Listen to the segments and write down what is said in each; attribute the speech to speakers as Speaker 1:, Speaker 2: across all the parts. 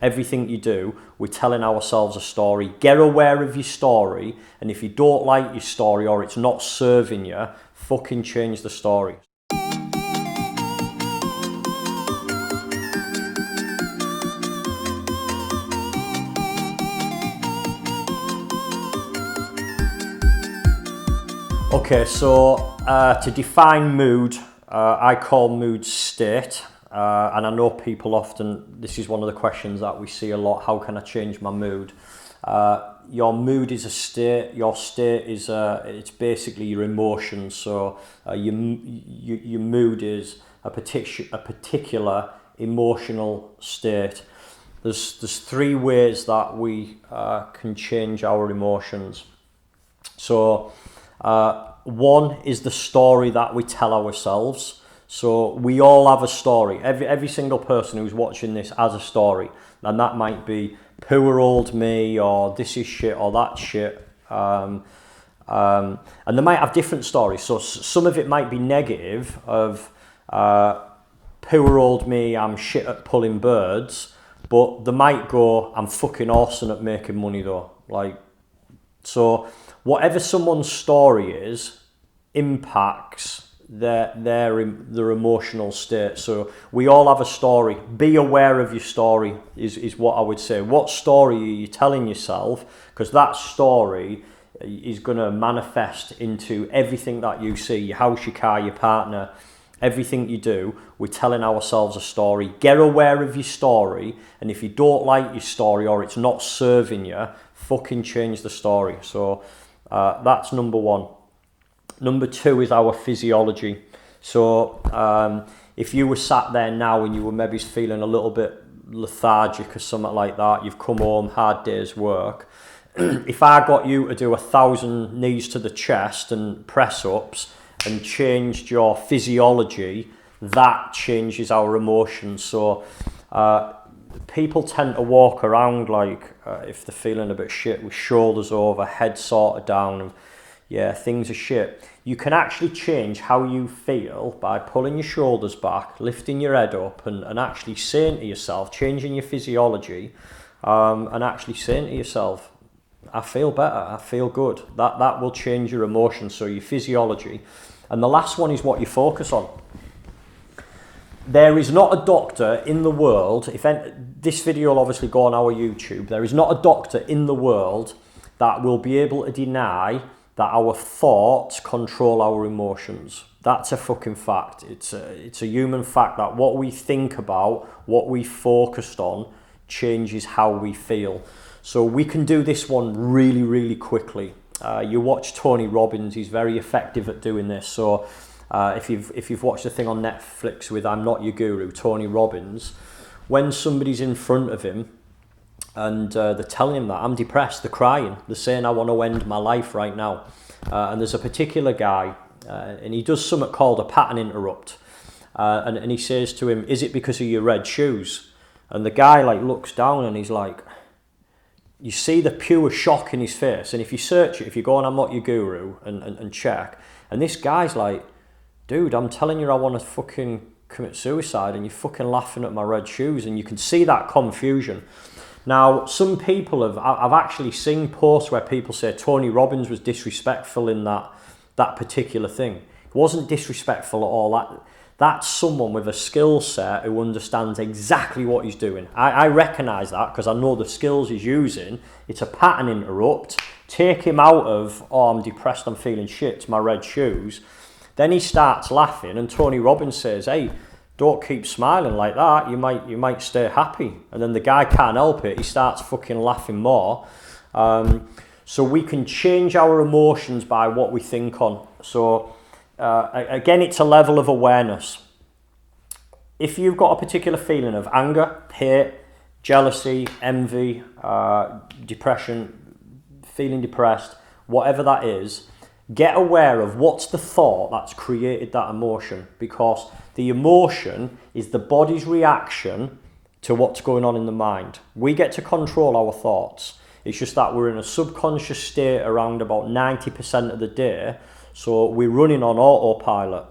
Speaker 1: Everything you do, we're telling ourselves a story. Get aware of your story, and if you don't like your story or it's not serving you, fucking change the story. Okay, so to define mood, I call mood state. And I know people often, this is one of the questions that we see a lot, how can I change my mood? Your mood is a state, your state is, it's basically your emotions, so your mood is a particular emotional state. There's three ways that we can change our emotions. So one is the story that we tell ourselves. So we all have a story. Every single person who's watching this has a story, and that might be poor old me, or this is shit, or that shit. And they might have different stories. So some of it might be negative, of poor old me, I'm shit at pulling birds, but they might go, I'm fucking awesome at making money though. Like, so whatever someone's story is impacts their emotional state. So we all have a story. Be aware of your story is what I would say. What story are you telling yourself? Because that story is going to manifest into everything that you see, your house, your car, your partner, everything you do. We're telling ourselves a story. Get aware of your story, and if you don't like your story or it's not serving you, fucking change the story. So that's number one. Number two is our physiology. So if you were sat there now and you were maybe feeling a little bit lethargic or something like that, you've come home, hard day's work, if I got you to do 1,000 knees to the chest and press ups and changed your physiology, that changes our emotions. So people tend to walk around like, if they're feeling a bit shit, with shoulders over, head sort of down, and yeah, things are shit. You can actually change how you feel by pulling your shoulders back, lifting your head up, and actually saying to yourself, changing your physiology, and actually saying to yourself, I feel better, I feel good. That will change your emotions, so your physiology. And the last one is what you focus on. There is not a doctor in the world, this video will obviously go on our YouTube, there is not a doctor in the world that will be able to deny that our thoughts control our emotions. That's a fucking fact. It's a human fact that what we think about, what we focused on, changes how we feel. So we can do this one really, really quickly. You watch Tony Robbins, he's very effective at doing this. So if you've watched a thing on Netflix with I'm Not Your Guru, Tony Robbins, when somebody's in front of him and they're telling him that I'm depressed, they're crying, they're saying I want to end my life right now, and there's a particular guy and he does something called a pattern interrupt, and he says to him, is it because of your red shoes? And the guy like looks down and he's like, you see the pure shock in his face. And if you search it, if you go on I'm Not Your Guru and check, and this guy's like, dude, I'm telling you I want to fucking commit suicide and you're fucking laughing at my red shoes. And you can see that confusion. Now, some people I've actually seen posts where people say Tony Robbins was disrespectful in that particular thing. It wasn't disrespectful at all. That's someone with a skill set who understands exactly what he's doing. I recognise that because I know the skills he's using. It's a pattern interrupt. Take him out of, oh, I'm depressed, I'm feeling shit, it's my red shoes. Then he starts laughing and Tony Robbins says, hey, don't keep smiling like that, you might stay happy. And then the guy can't help it, he starts fucking laughing more. So we can change our emotions by what we think on. So again, it's a level of awareness. If you've got a particular feeling of anger, hate, jealousy, envy, depression, feeling depressed, whatever that is, get aware of what's the thought that's created that emotion, because the emotion is the body's reaction to what's going on in the mind. We get to control our thoughts. It's just that we're in a subconscious state around about 90% of the day, so we're running on autopilot,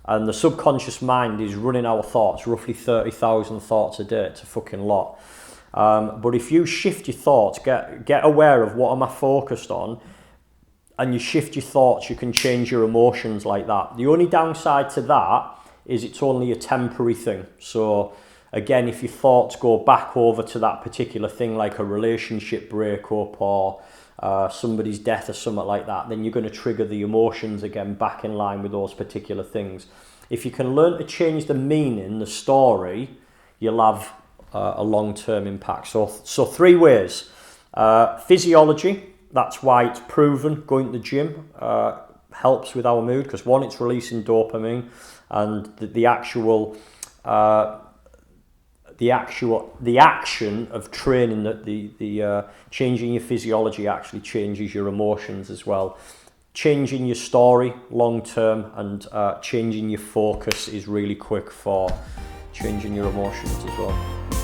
Speaker 1: and the subconscious mind is running our thoughts, roughly 30,000 thoughts a day. It's a fucking lot. But if you shift your thoughts, get aware of what am I focused on, and you shift your thoughts, you can change your emotions like that. The only downside to that is it's only a temporary thing. So again, if your thoughts go back over to that particular thing, like a relationship breakup or somebody's death or something like that, then you're going to trigger the emotions again back in line with those particular things. If you can learn to change the meaning, the story, you'll have a long-term impact. So 3 ways. Physiology, that's why it's proven going to the gym helps with our mood, because one, it's releasing dopamine, and the action of training, the changing your physiology actually changes your emotions as well. Changing your story long term and changing your focus is really quick for changing your emotions as well.